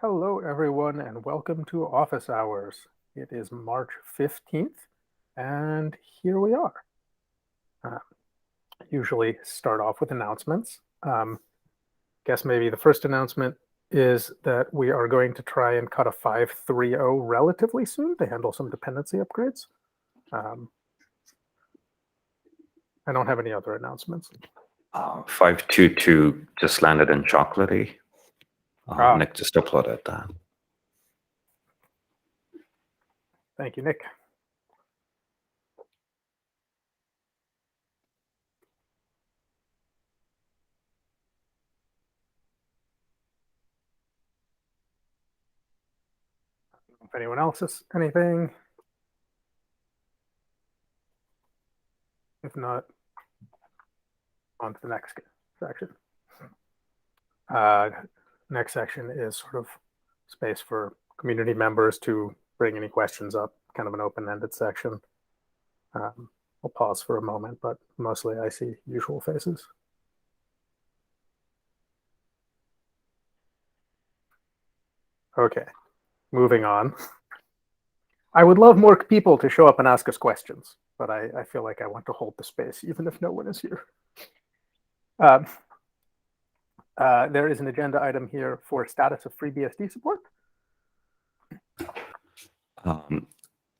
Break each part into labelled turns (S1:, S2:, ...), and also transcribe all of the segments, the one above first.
S1: Hello, everyone, and welcome to Office Hours. It is March 15th, and here we are. Uh, Usually start off with announcements. Guess maybe the first announcement is that we are going to try and cut a 5.3.0 relatively soon to handle some dependency upgrades. I don't have any other announcements.
S2: 522 just landed in chocolatey. Nick just uploaded that.
S1: Thank you, Nick. If anyone else has anything. If not, on to the next section. Next section is sort of space for community members to bring any questions up, kind of an open-ended section. I'll pause for a moment, but mostly I see usual faces. Okay, moving on. I would love more people to show up and ask us questions, but I feel like I want to hold the space even if no one is here. There is an agenda item here for status of FreeBSD support.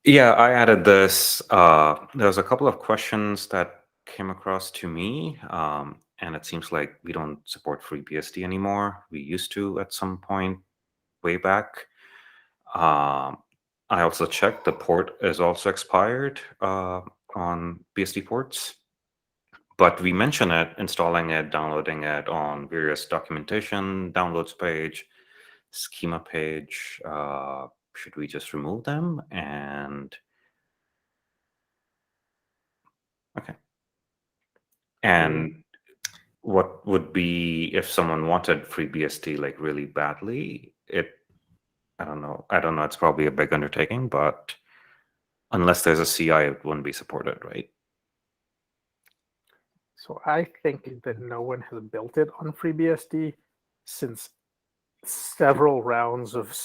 S2: Yeah, I added this. There's a couple of questions that came across to me, and it seems like we don't support FreeBSD anymore. We used to at some point way back. I also checked the port is also expired on BSD ports, but we mention it, installing it, downloading it on various documentation, downloads page, schema page. Should we just remove them? And okay. And what would be if someone wanted FreeBSD like really badly? I don't know. It's probably a big undertaking, but unless there's a CI, it wouldn't be supported, right?
S1: So I think that no one has built it on FreeBSD since several rounds of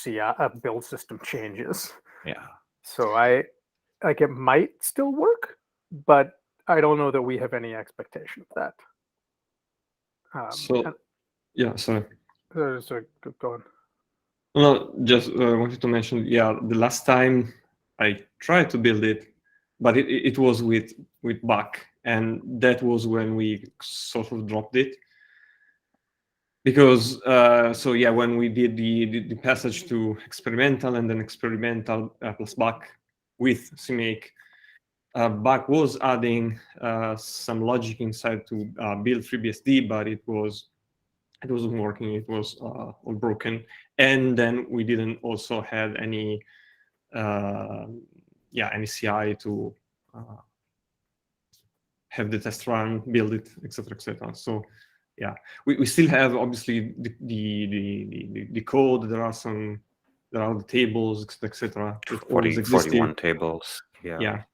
S1: build system changes.
S2: Yeah.
S1: So it might still work, but I don't know that we have any expectation of that.
S3: Sorry.
S1: So go on.
S3: No, just wanted to mention, the last time I tried to build it, but it was with back, and that was when we sort of dropped it. Because when we did the passage to experimental and then experimental plus back with CMake, back was adding some logic inside to build FreeBSD, but it wasn't working. It was all broken, and then we didn't also have any CI to have the test run, build it, etc., etc. So yeah, we still have obviously the code. There are the tables, etc.
S2: 41 tables.
S3: Yeah.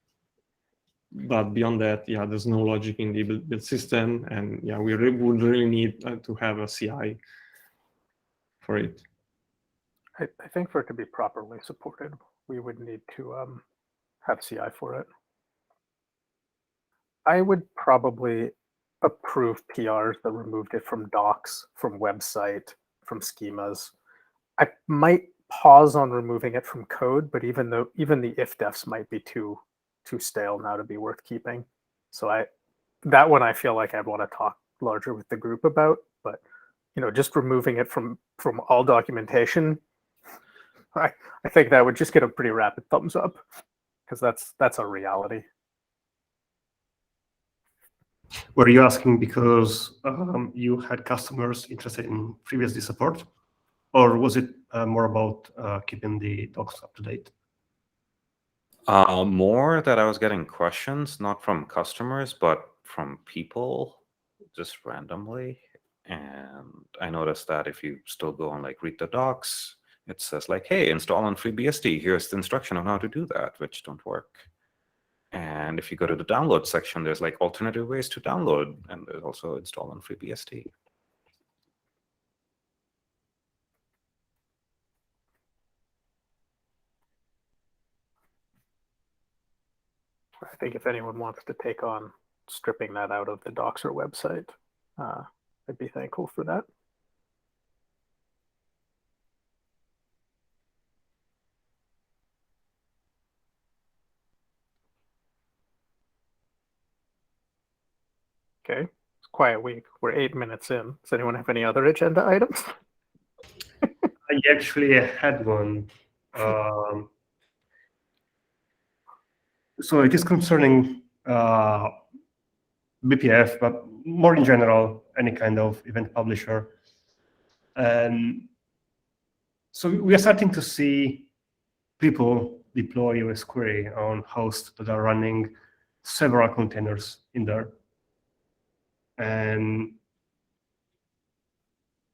S3: But beyond that, there's no logic in the build system, and we would really need to have a CI for it.
S1: I think for it to be properly supported, we would need to have CI for it. I would probably approve PRs that removed it from docs, from website, from schemas. I might pause on removing it from code, but even the if-defs might be too stale now to be worth keeping. So that one I feel like I'd want to talk larger with the group about, but just removing it from all documentation, I think that would just get a pretty rapid thumbs up, because that's a reality.
S4: Were you asking because you had customers interested in FreeBSD support, or was it more about keeping the docs up to date?
S2: More that I was getting questions, not from customers, but from people just randomly. And I noticed that if you still go and read the docs, it says hey, install on FreeBSD. Here's the instruction on how to do that, which don't work. And if you go to the download section, there's alternative ways to download, and there's also install on FreeBSD.
S1: I think if anyone wants to take on stripping that out of the Doxer website, I'd be thankful for that. Okay, it's a quiet week. We're 8 minutes in. Does anyone have any other agenda items?
S4: I actually had one. So it is concerning BPF, but more in general, any kind of event publisher. And so we are starting to see people deploy Osquery on hosts that are running several containers in there. And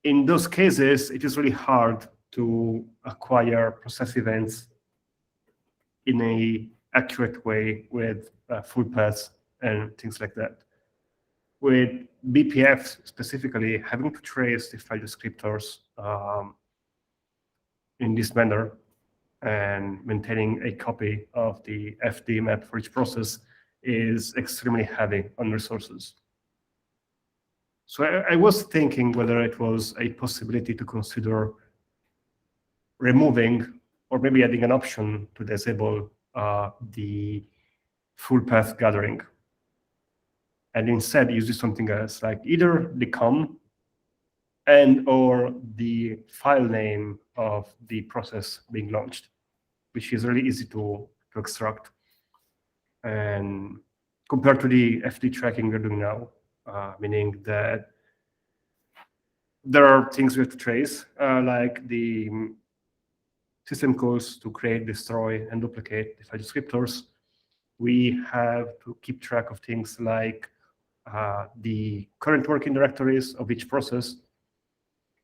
S4: in those cases, it is really hard to acquire process events in a accurate way with full paths and things like that. With BPF specifically, having to trace the file descriptors in this manner and maintaining a copy of the FD map for each process is extremely heavy on resources. So I was thinking whether it was a possibility to consider removing or maybe adding an option to disable the full path gathering, and instead use something else, like either the com and or the file name of the process being launched, which is really easy to extract. And compared to the FD tracking we're doing now, meaning that there are things we have to trace, like the system calls to create, destroy, and duplicate the file descriptors. We have to keep track of things like the current working directories of each process.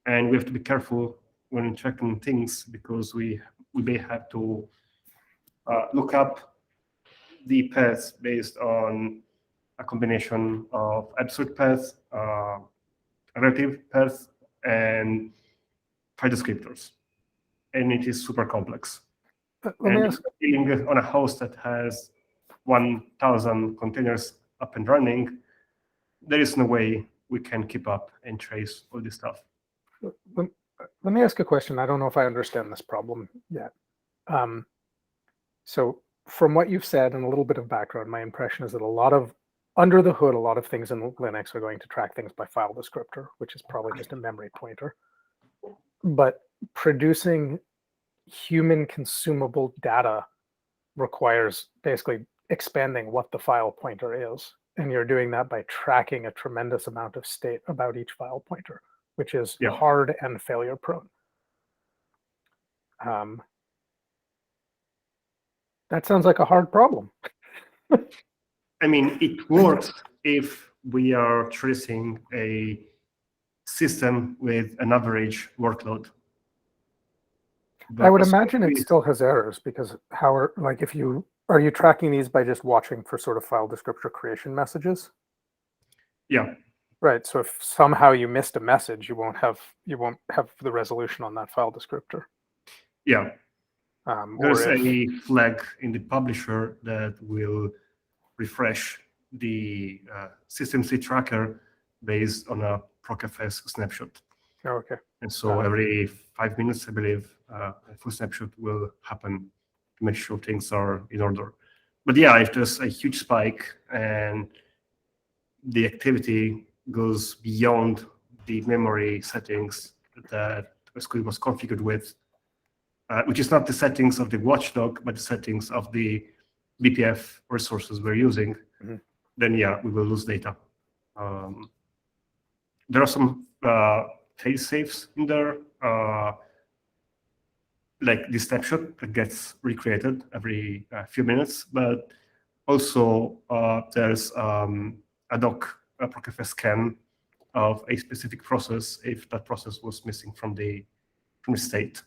S4: And we have to be careful when checking things, because we may have to look up the paths based on a combination of absolute paths, relative paths, and file descriptors. And it is super complex.
S1: Let me ask.
S4: Dealing on a host that has 1,000 containers up and running, there is no way we can keep up and trace all this stuff.
S1: Let me ask a question. I don't know if I understand this problem yet. So from what you've said and a little bit of background, my impression is that under the hood, a lot of things in Linux are going to track things by file descriptor, which is probably just a memory pointer. But producing human consumable data requires basically expanding what the file pointer is. And you're doing that by tracking a tremendous amount of state about each file pointer, which is hard and failure prone. That sounds like a hard problem.
S4: I mean, it works if we are tracing a system with an average workload. But
S1: I would imagine it still has errors, because are you tracking these by just watching for sort of file descriptor creation messages?
S4: Yeah.
S1: Right. So if somehow you missed a message, you won't have the resolution on that file descriptor.
S4: Yeah. There's a flag in the publisher that will refresh the systemc tracker based on a procfs snapshot.
S1: Oh, okay.
S4: And so every 5 minutes, I believe, a full snapshot will happen to make sure things are in order. But yeah, if there's a huge spike and the activity goes beyond the memory settings that Osquery was configured with, which is not the settings of the watchdog, but the settings of the BPF resources we're using, then yeah, we will lose data. There are some fail safes in there, like the snapshot that gets recreated every few minutes, but also there's ad hoc procfs scan of a specific process if that process was missing from the state.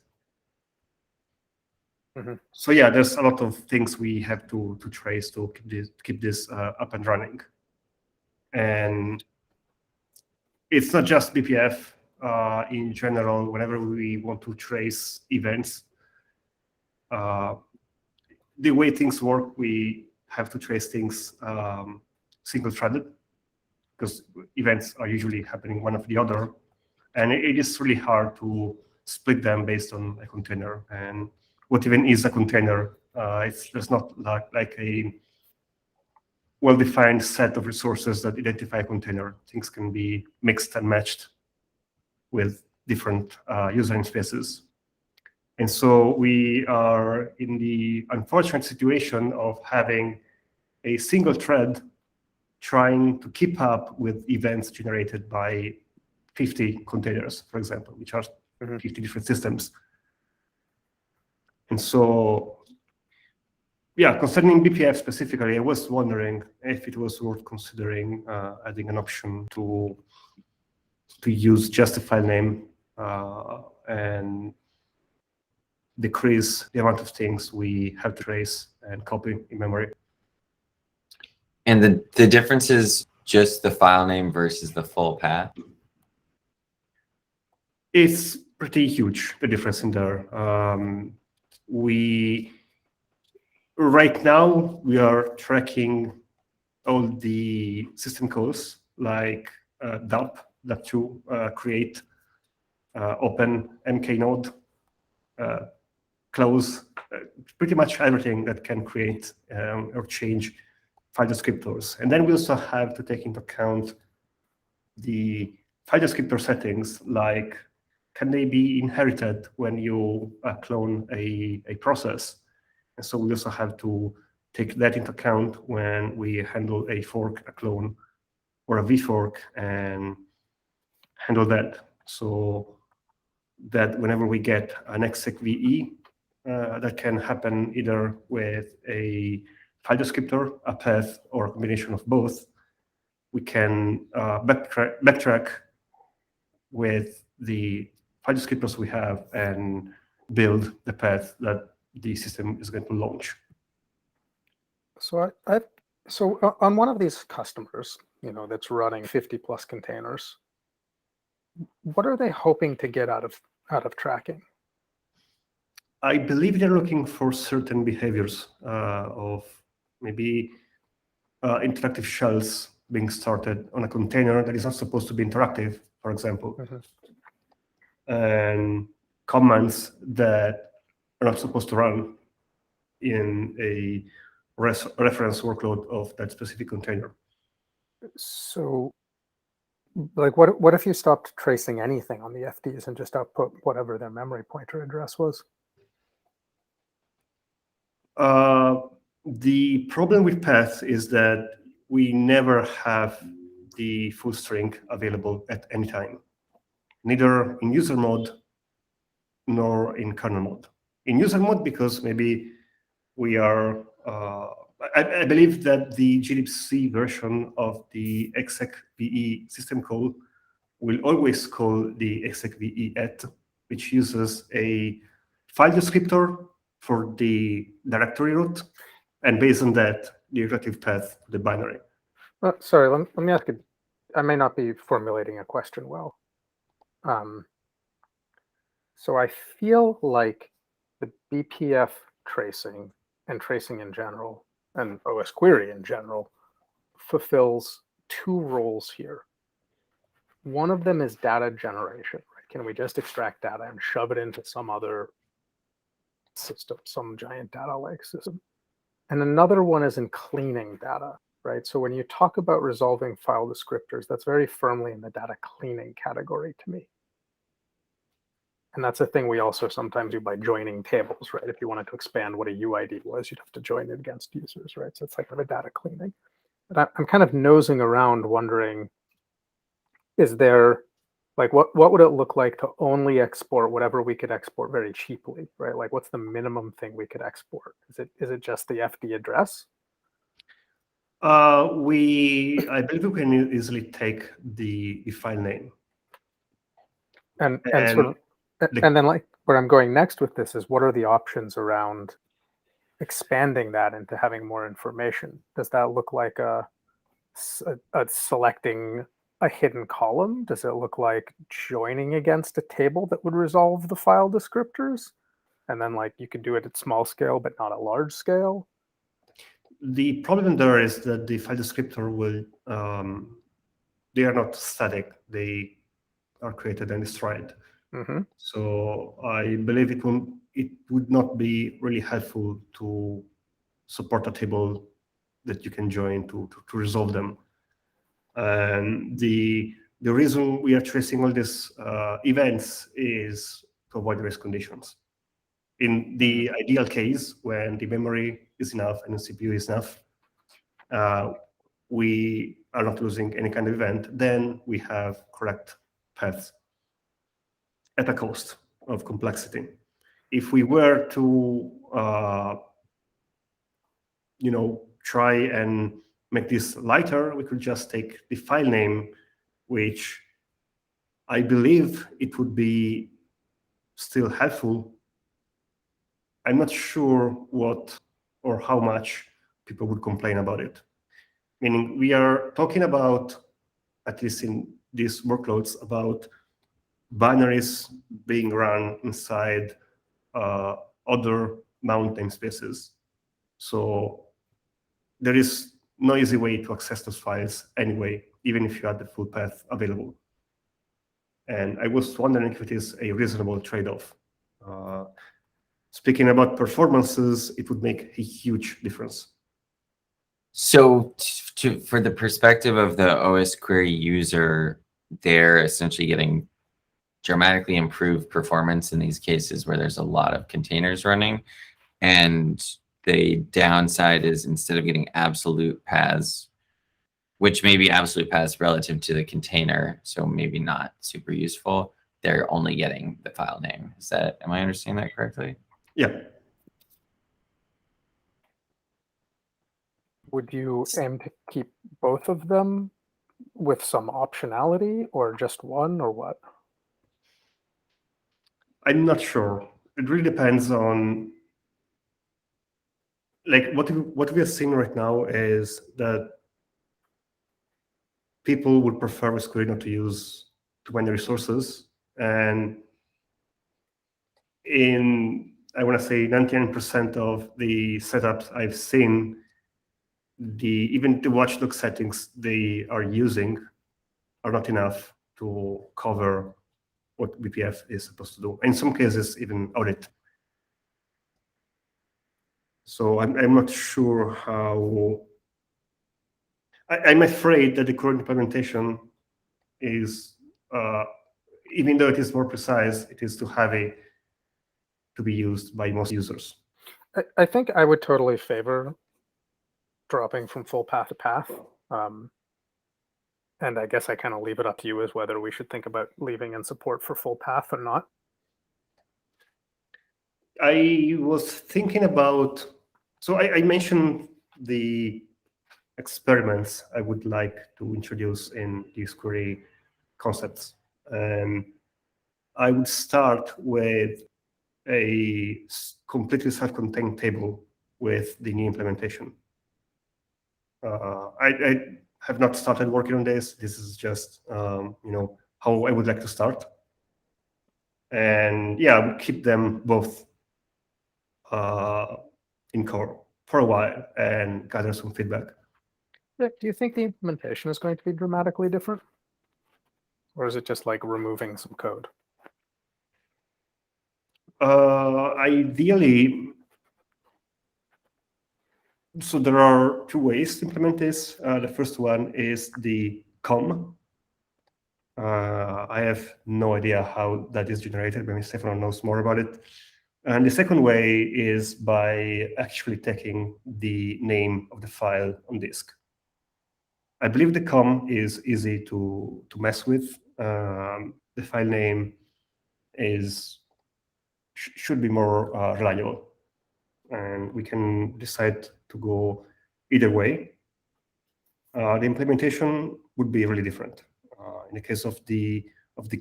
S4: So yeah, there's a lot of things we have to trace to keep this up and running. And it's not just BPF. In general, whenever we want to trace events, the way things work, we have to trace things single-threaded, because events are usually happening one after the other, and it is really hard to split them based on a container. And what even is a container? There's not like a well-defined set of resources that identify a container. Things can be mixed and matched with different user namespaces. And so we are in the unfortunate situation of having a single thread trying to keep up with events generated by 50 containers, for example, which are 50 different systems. And so, yeah, concerning BPF specifically, I was wondering if it was worth considering adding an option to use just a file name and decrease the amount of things we have to trace and copy in memory.
S5: And the difference is just the file name versus the full path?
S4: It's pretty huge, the difference in there. Right now, we are tracking all the system calls like dump, to create, open, mknode, close, pretty much everything that can create or change file descriptors. And then we also have to take into account the file descriptor settings, like can they be inherited when you clone a process? And so we also have to take that into account when we handle a fork, a clone, or a vfork, and handle that. So that whenever we get an exec VE, that can happen either with a file descriptor, a path, or a combination of both, we can backtrack with the file descriptors we have and build the path that the system is going to launch.
S1: So so on one of these customers, that's running 50 plus containers, what are they hoping to get out of tracking?
S4: I believe they're looking for certain behaviors of maybe interactive shells being started on a container that is not supposed to be interactive, for example, and commands that are not supposed to run in a reference workload of that specific container.
S1: So, like, what if you stopped tracing anything on the FDs and just output whatever their memory pointer address was?
S4: The problem with paths is that we never have the full string available at any time, neither in user mode nor in kernel mode. In user mode, because maybe we are, I believe that the glibc version of the execve system call will always call the execve@, which uses a file descriptor for the directory root, and based on that, the relative path to the binary.
S1: Sorry, let me ask you. I may not be formulating a question well. So I feel like the BPF tracing and tracing in general, and Osquery in general, fulfills two roles here. One of them is data generation. Right? Can we just extract data and shove it into some other system, some giant data lake system? And another one is in cleaning data, right? So when you talk about resolving file descriptors, that's very firmly in the data cleaning category to me. And that's a thing we also sometimes do by joining tables, right? If you wanted to expand what a UID was, you'd have to join it against users, right? So it's like a data cleaning. But I'm kind of nosing around wondering, is there, like, what would it look like to only export whatever we could export very cheaply, right? Like, what's the minimum thing we could export? Is it just the FD address?
S4: I believe we can easily take the file name.
S1: And then, like, where I'm going next with this is, what are the options around expanding that into having more information? Does that look like a selecting a hidden column? Does it look like joining against a table that would resolve the file descriptors? And then, like, you could do it at small scale, but not at large scale?
S4: The problem there is that the file descriptor will, they are not static. They are created and destroyed.
S1: Mm-hmm.
S4: So I believe it would not be really helpful to support a table that you can join to resolve them. And the reason we are tracing all these events is to avoid race conditions. In the ideal case, when the memory is enough and the CPU is enough, we are not losing any kind of event, then we have correct paths at a cost of complexity. If we were to, try and make this lighter, we could just take the file name, which I believe it would be still helpful. I'm not sure what or how much people would complain about it. Meaning we are talking about, at least in these workloads, about binaries being run inside other mount namespaces. So there is no easy way to access those files anyway, even if you had the full path available. And I was wondering if it is a reasonable trade-off. Speaking about performances, it would make a huge difference.
S5: So for the perspective of the Osquery user, they're essentially getting dramatically improved performance in these cases where there's a lot of containers running. And the downside is, instead of getting absolute paths, which may be absolute paths relative to the container, so maybe not super useful, they're only getting the file name. Am I understanding that correctly?
S4: Yeah.
S1: Would you aim to keep both of them with some optionality, or just one, or what?
S4: I'm not sure. It really depends on, like, what we are seeing right now is that people would prefer Osquery not to use too many resources. And in, I want to say, 99% of the setups I've seen, even the watchdog settings they are using are not enough to cover what BPF is supposed to do. In some cases, even audit. So I'm not sure how. I'm afraid that the current implementation is, even though it is more precise, it is too heavy to be used by most users.
S1: I think I would totally favor dropping from full path to path. And I guess I kind of leave it up to you as whether we should think about leaving in support for full path or not.
S4: I was thinking about, so I mentioned the experiments I would like to introduce in the Osquery concepts. And I would start with a completely self-contained table with the new implementation. I have not started working on this. This is just how I would like to start. And yeah, I would keep them both in core for a while and gather some feedback.
S1: Yeah, do you think the implementation is going to be dramatically different? Or is it just like removing some code?
S4: Ideally, so there are two ways to implement this. The first one is the COM. I have no idea how that is generated. Maybe Stefano knows more about it. And the second way is by actually taking the name of the file on disk. I believe the COM is easy to mess with. The file name should be more reliable. And we can decide to go either way. The implementation would be really different. In the case of the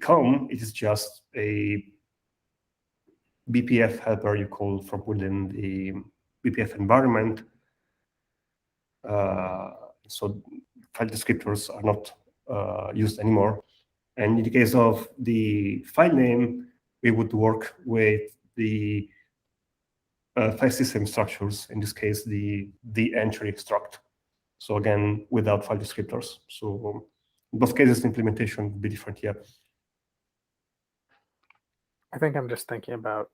S4: COM, it is just a BPF helper you call from within the BPF environment. So file descriptors are not used anymore. And in the case of the file name, we would work with the file system structures, in this case, the entry struct. So again, without file descriptors. So in both cases, the implementation would be different here.
S1: I think I'm just thinking about,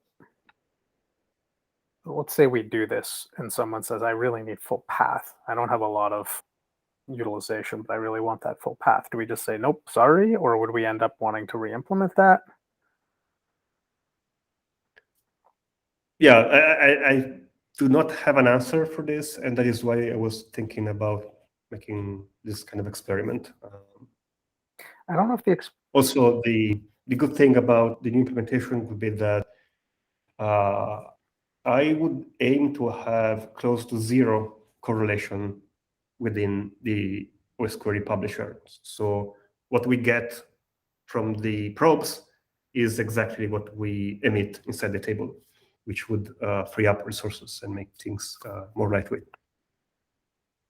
S1: let's say we do this and someone says, I really need full path. I don't have a lot of utilization, but I really want that full path. Do we just say, nope, sorry? Or would we end up wanting to re-implement that?
S4: Yeah, I do not have an answer for this, and that is why I was thinking about making this kind of experiment.
S1: I don't know if the
S4: Also, the good thing about the new implementation would be that I would aim to have close to zero correlation within the Osquery publisher. So what we get from the probes is exactly what we emit inside the table, which would free up resources and make things more lightweight.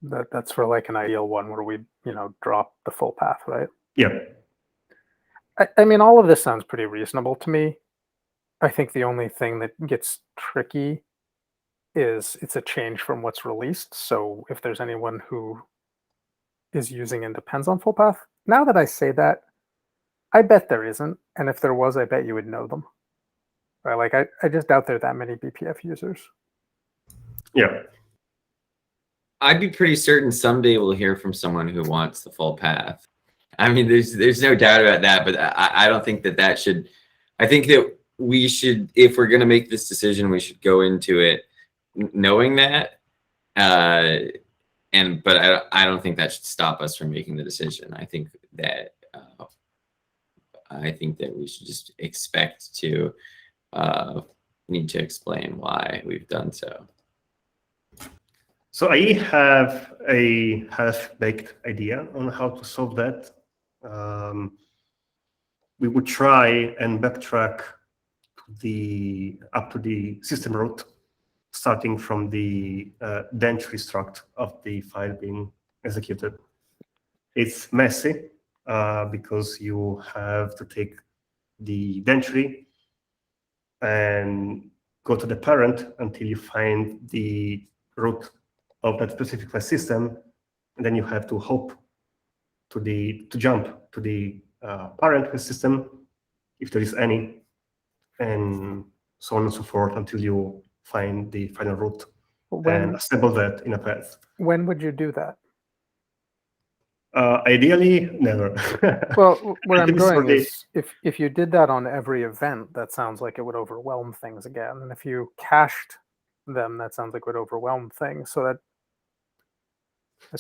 S1: that's for like an ideal one where we, drop the full path, right?
S4: Yeah.
S1: I mean, all of this sounds pretty reasonable to me. I think the only thing that gets tricky is it's a change from what's released. So if there's anyone who is using and depends on full path, now that I say that, I bet there isn't. And if there was, I bet you would know them. Right? Like I just doubt there are that many BPF users.
S4: Yeah.
S5: I'd be pretty certain someday we'll hear from someone who wants the full path. I mean, there's no doubt about that, but I don't think that should. I think that we should, if we're going to make this decision, we should go into it knowing that. But I don't think that should stop us from making the decision. I think that we should just expect to need to explain why we've done so.
S4: So I have a half-baked idea on how to solve that. We would try and backtrack up to the system root, starting from the entry struct of the file being executed. It's messy because you have to take the entry and go to the parent until you find the root of that specific file system, and then you have to hop to jump to the parent file system, if there is any, and so on and so forth until you find the final root and assemble that in a path.
S1: When would you do that?
S4: Ideally, never.
S1: Well, where I'm going is if you did that on every event, that sounds like it would overwhelm things again. And if you cached them, that sounds like it would overwhelm things. So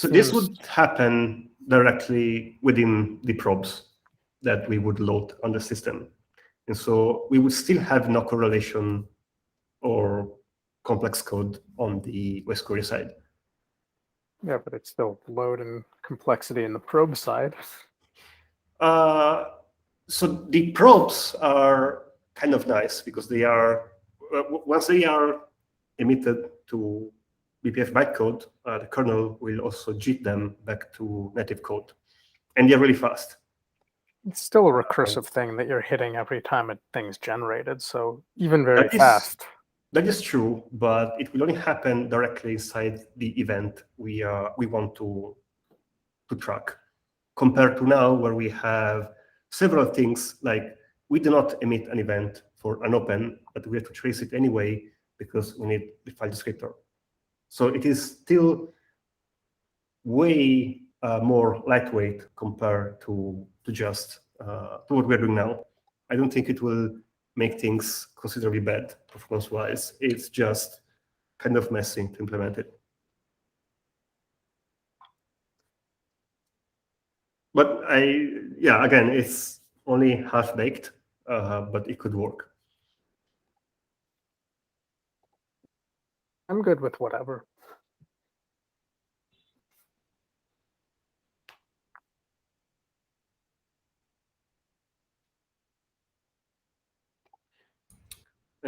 S4: this would happen directly within the probes that we would load on the system. And so we would still have no correlation or complex code on the Osquery side.
S1: Yeah, but it's still load and complexity in the probe side.
S4: So the probes are kind of nice because they are, once they are emitted to BPF bytecode, the kernel will also JIT them back to native code. And they're really fast.
S1: It's still a recursive thing that you're hitting every time a thing's generated, so even very fast.
S4: That is true, but it will only happen directly inside the event we want to track, compared to now where we have several things like we do not emit an event for an open, but we have to trace it anyway because we need the file descriptor. So it is still way more lightweight compared to just to what we're doing now. I don't think it will make things considerably bad performance-wise. It's just kind of messy to implement it. But again, it's only half-baked, but it could work.
S1: I'm good with whatever.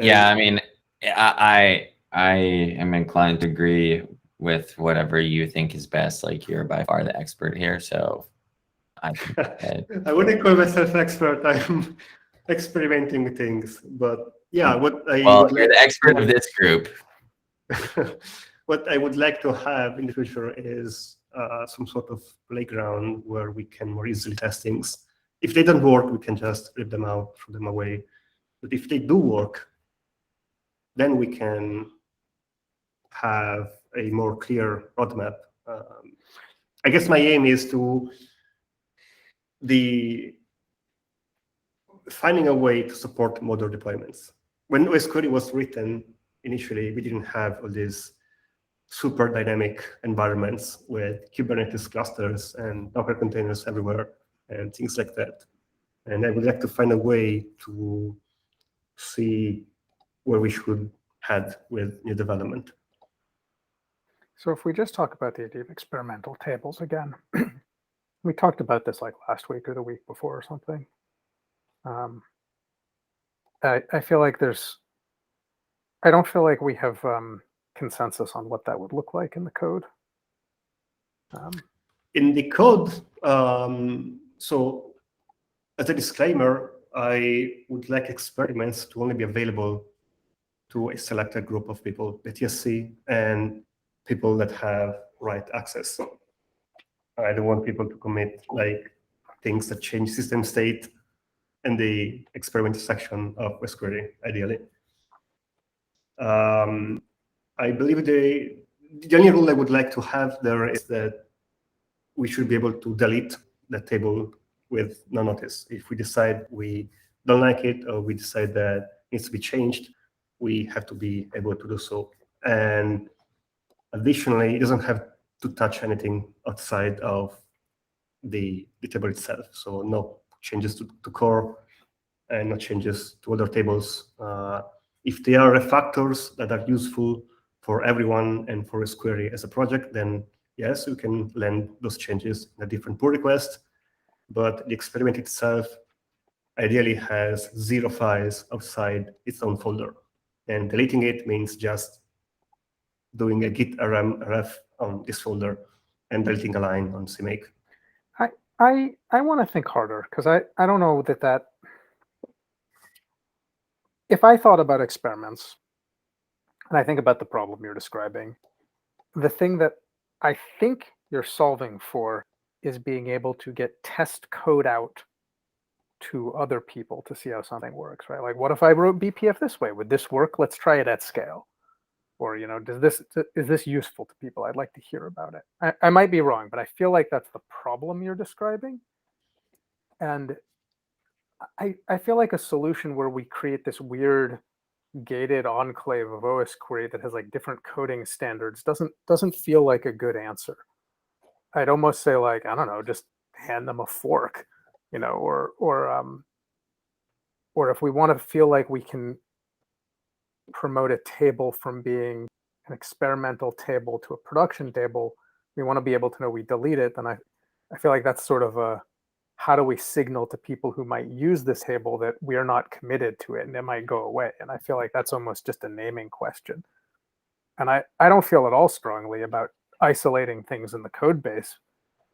S5: Yeah, I mean, I am inclined to agree with whatever you think is best. Like, you're by far the expert here, so I think
S4: I wouldn't call myself expert. I'm experimenting with things, but yeah,
S5: well, you're the expert of this group.
S4: what I would like to have in the future is some sort of playground where we can more easily test things. If they don't work, we can just rip them out, throw them away. But if they do work, then we can have a more clear roadmap. I guess my aim is to finding a way to support modular deployments. When Osquery was written initially, we didn't have all these super dynamic environments with Kubernetes clusters and Docker containers everywhere and things like that. And I would like to find a way to see where we should head with new development.
S1: So if we just talk about the idea of experimental tables again, we talked about this like last week or the week before or something. I feel like I don't feel like we have consensus on what that would look like in the code.
S4: In the code, so as a disclaimer, I would like experiments to only be available to a selected group of people, the TSC and people that have write access. I don't want people to commit like things that change system state in the experimental section of Osquery, ideally. I believe the only rule I would like to have there is that we should be able to delete the table with no notice. If we decide we don't like it or we decide that it needs to be changed, we have to be able to do so. And additionally, it doesn't have to touch anything outside of the table itself. So no changes to core and no changes to other tables. If they are refactors that are useful for everyone and for Osquery as a project, then yes, we can land those changes in a different pull request. But the experiment itself ideally has 0 files outside its own folder. And deleting it means just doing a git ref on this folder and deleting a line on CMake.
S1: I want to think harder because I don't know that if I thought about experiments and I think about the problem you're describing, the thing that I think you're solving for is being able to get test code out to other people to see how something works, right? Like, what if I wrote BPF this way? Would this work? Let's try it at scale. Or, is this useful to people? I'd like to hear about it. I might be wrong, but I feel like that's the problem you're describing. And I feel like a solution where we create this weird gated enclave of Osquery that has like different coding standards doesn't feel like a good answer. I'd almost say like, I don't know, just hand them a fork, or if we want to feel like we can promote a table from being an experimental table to a production table, we want to be able to know we delete it. And I feel like that's sort of how do we signal to people who might use this table that we are not committed to it and it might go away? And I feel like that's almost just a naming question. And I don't feel at all strongly about isolating things in the code base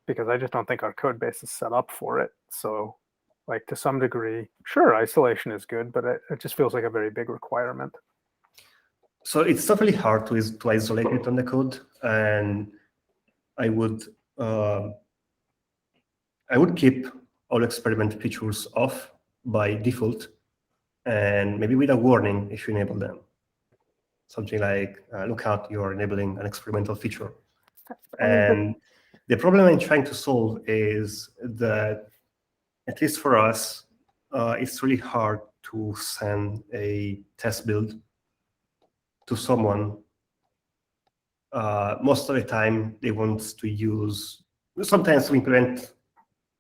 S1: because I just don't think our code base is set up for it. So like to some degree, sure, isolation is good, but it just feels like a very big requirement.
S4: So it's definitely hard to isolate it on the code, and I would keep all experiment features off by default, and maybe with a warning if you enable them. Something like, look out, you're enabling an experimental feature. And the problem I'm trying to solve is that, at least for us, it's really hard to send a test build to someone. Most of the time, they want to use, sometimes we implement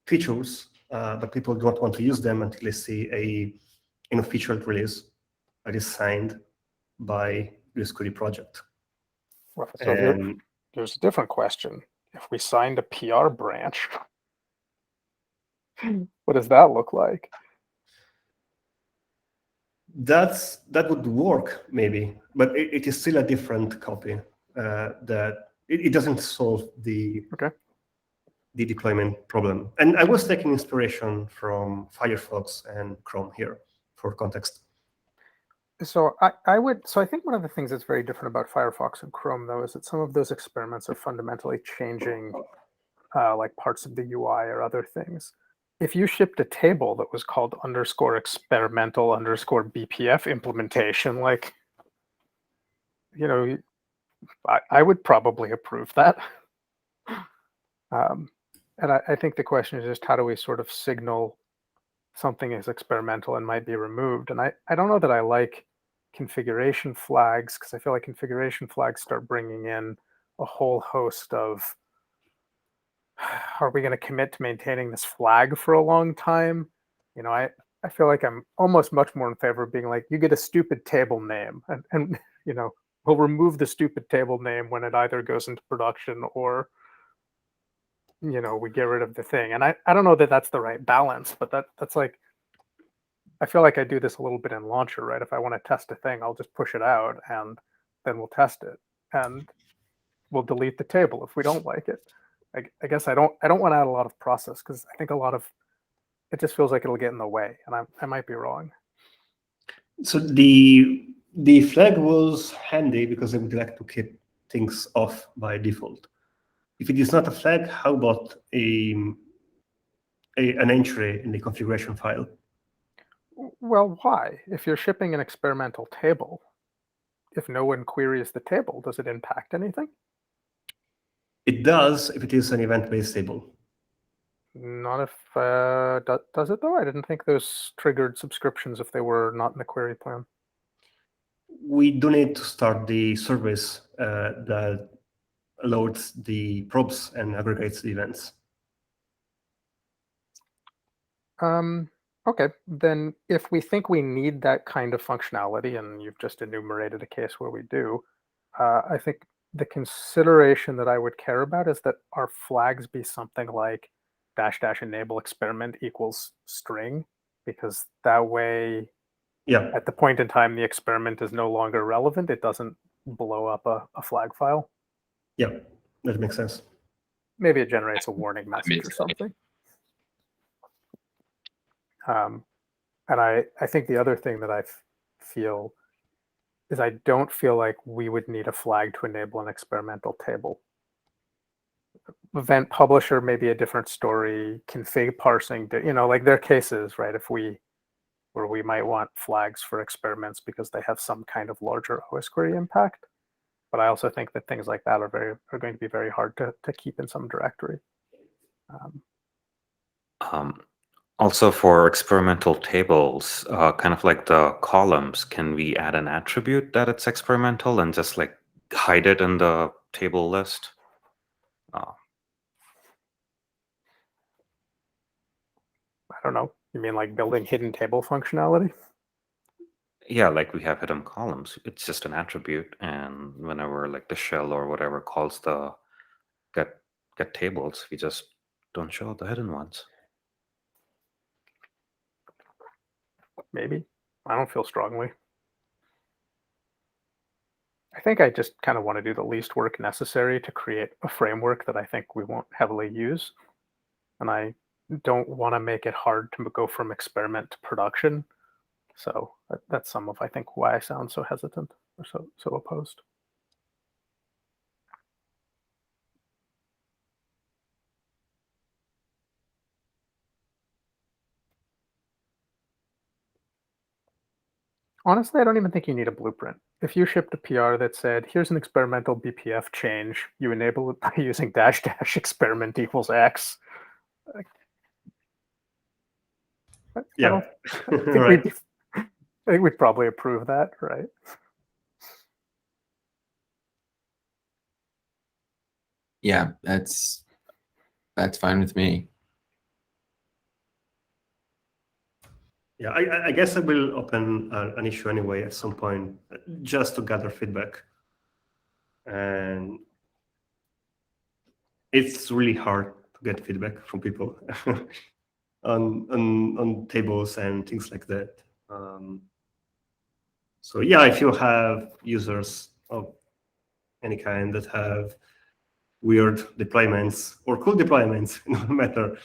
S4: features, but people don't want to use them until they see an official release that is signed by the Osquery project.
S1: Well, so there's a different question. If we signed a PR branch, what does that look like?
S4: That would work maybe, but it is still a different copy. That it doesn't solve the deployment problem. And I was taking inspiration from Firefox and Chrome here for context.
S1: So I think one of the things that's very different about Firefox and Chrome, though, is that some of those experiments are fundamentally changing like parts of the UI or other things. If you shipped a table that was called _experimental_BPF implementation, like, I would probably approve that. And I think the question is just how do we sort of signal something is experimental and might be removed? And I don't know that I like configuration flags, because I feel like configuration flags start bringing in a whole host of, are we going to commit to maintaining this flag for a long time? I feel like I'm almost much more in favor of being like, you get a stupid table name, and we'll remove the stupid table name when it either goes into production or we get rid of the thing. And I don't know that that's the right balance, but that's like, I feel like I do this a little bit in Launcher, right? If I want to test a thing, I'll just push it out and then we'll test it, and we'll delete the table if we don't like it. I guess I don't want to add a lot of process, because I think a lot of it just feels like it'll get in the way, and I might be wrong.
S4: So the flag was handy because I would like to keep things off by default. If it is not a flag, how about an entry in the configuration file?
S1: Well, why? If you're shipping an experimental table, if no one queries the table, does it impact anything?
S4: It does if it is an event-based table.
S1: Not if does it though? I didn't think those triggered subscriptions if they were not in the query plan.
S4: We do need to start the service that loads the probes and aggregates the events.
S1: Okay, then if we think we need that kind of functionality, and you've just enumerated a case where we do, I think the consideration that I would care about is that our flags be something like -- enable experiment equals string, because that way,
S4: Yeah,
S1: at the point in time the experiment is no longer relevant, it doesn't blow up a flag file.
S4: yeah, that makes sense.
S1: Maybe it generates a warning message or something. And I think the other thing that I feel is I don't feel like we would need a flag to enable an experimental table. Event publisher may be a different story. Config parsing, like there are cases, right? Where we might want flags for experiments because they have some kind of larger Osquery impact. But I also think that things like that are going to be very hard to keep in some directory.
S2: Also, for experimental tables, kind of like the columns, can we add an attribute that it's experimental and just like hide it in the table list?
S1: I don't know. You mean like building hidden table functionality?
S2: Yeah, like we have hidden columns. It's just an attribute, and whenever like the shell or whatever calls the get tables, we just don't show the hidden ones.
S1: Maybe. I don't feel strongly. I think I just kind of want to do the least work necessary to create a framework that I think we won't heavily use. And I don't want to make it hard to go from experiment to production. So that's some of, I think, why I sound so hesitant or so opposed. Honestly, I don't even think you need a blueprint. If you shipped a PR that said, here's an experimental BPF change, you enable it by using -- experiment equals X.
S4: Yeah,
S1: I think
S4: right.
S1: I think we'd probably approve that, right?
S5: Yeah, that's fine with me.
S4: Yeah, I guess I will open an issue anyway at some point, just to gather feedback. And it's really hard to get feedback from people on tables and things like that. So yeah, if you have users of any kind that have weird deployments or cool deployments, no matter,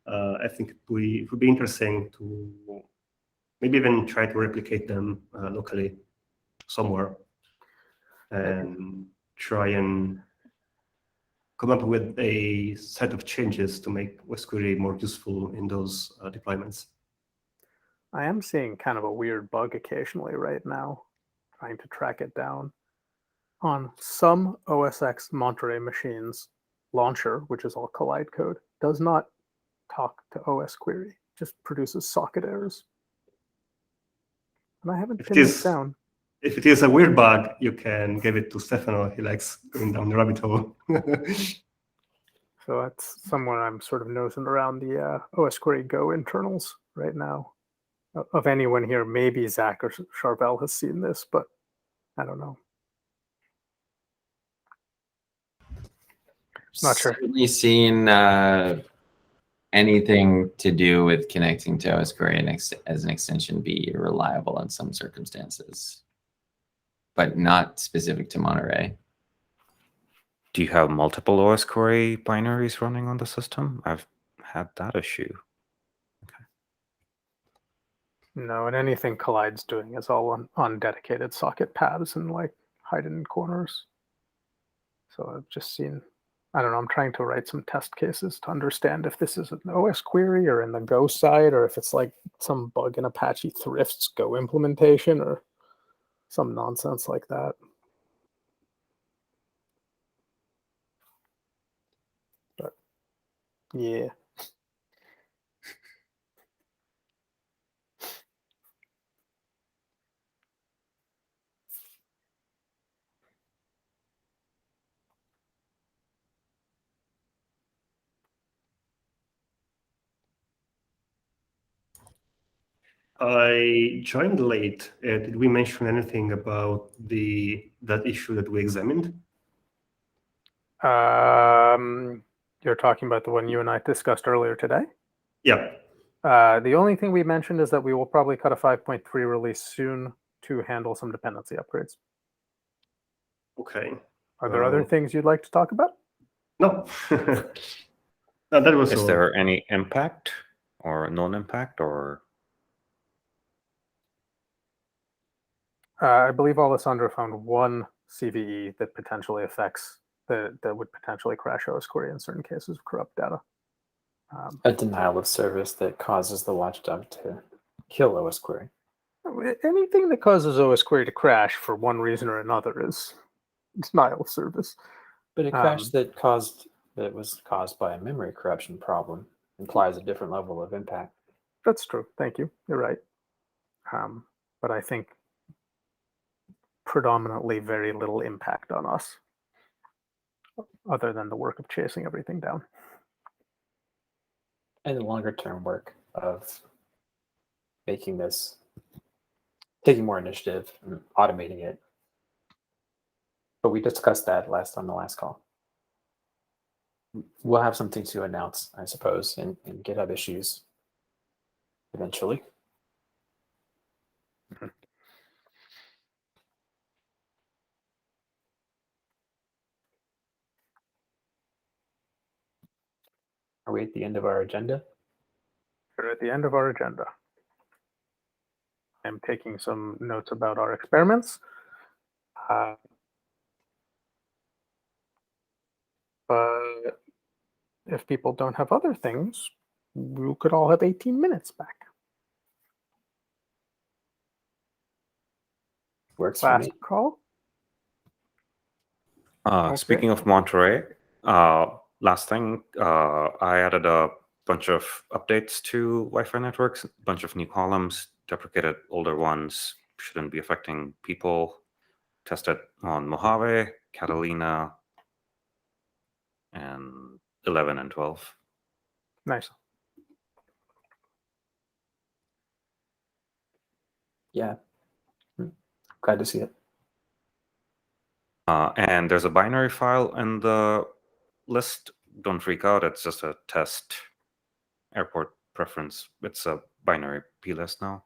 S4: I think it would be interesting to maybe even try to replicate them locally somewhere, and try and come up with a set of changes to make Osquery more useful in those deployments.
S1: I am seeing kind of a weird bug occasionally right now, trying to track it down. On some OS X Monterey machines, launcher, which is all Collide code, does not talk to Osquery, just produces socket errors. And I haven't
S4: If it
S1: pinned this
S4: is-
S1: down.
S4: If it is a weird bug, you can give it to Stefano. He likes going down the rabbit hole.
S1: So that's somewhere I'm sort of nosing around the Osquery Go internals right now. Of anyone here, maybe Zach or Charvel has seen this, but I don't know. Not sure.
S5: Certainly seen anything to do with connecting to Osquery as an extension be reliable in some circumstances, but not specific to Monterey.
S2: Do you have multiple Osquery binaries running on the system? I've had that issue.
S1: No, and anything Collide's doing is all on dedicated socket paths and like hidden corners. So I've just seen, I don't know, I'm trying to write some test cases to understand if this is an OS query or in the Go side, or if it's like some bug in Apache Thrift's Go implementation or some nonsense like that. But yeah.
S4: I joined late. Did we mention anything about that issue that we examined?
S1: You're talking about the one you and I discussed earlier today?
S4: Yeah.
S1: The only thing we mentioned is that we will probably cut a 5.3 release soon to handle some dependency upgrades.
S4: Okay.
S1: Are there other things you'd like to talk about?
S4: No. No, that was
S2: Is
S4: all.
S2: there any impact or non-impact or?
S1: I believe Alessandro found one CVE that potentially affects that would potentially crash Osquery in certain cases of corrupt data.
S6: A denial of service that causes the watchdog to kill Osquery.
S1: Anything that causes Osquery to crash for one reason or another is denial of service.
S6: But a crash that was caused by a memory corruption problem implies a different level of impact.
S1: That's true. Thank you. You're right. But I think predominantly very little impact on us, other than the work of chasing everything down.
S6: And the longer term work of making this, taking more initiative and automating it. But we discussed that on the last call. We'll have something to announce, I suppose, in GitHub issues eventually. Are we at the end of our agenda?
S1: We're at the end of our agenda. I'm taking some notes about our experiments. But if people don't have other things, we could all have 18 minutes back.
S6: Works for
S1: Last
S6: me.
S1: call.
S2: Speaking of Monterey, last thing, I added a bunch of updates to Wi-Fi networks, a bunch of new columns, deprecated older ones, shouldn't be affecting people. Tested on Mojave, Catalina, and 11 and 12.
S1: Nice.
S6: Yeah. Glad to see it.
S2: And there's a binary file in the list. Don't freak out. It's just a test airport preference. It's a binary plist now.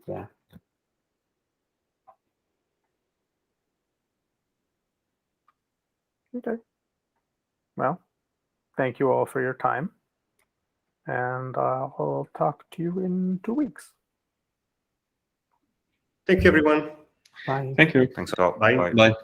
S6: Yeah.
S1: Okay. Well, thank you all for your time. and I'll talk to you in 2 weeks.
S4: Thank you, everyone.
S6: Bye.
S3: Thank you.
S2: Thanks a lot.
S4: Bye.
S3: Bye.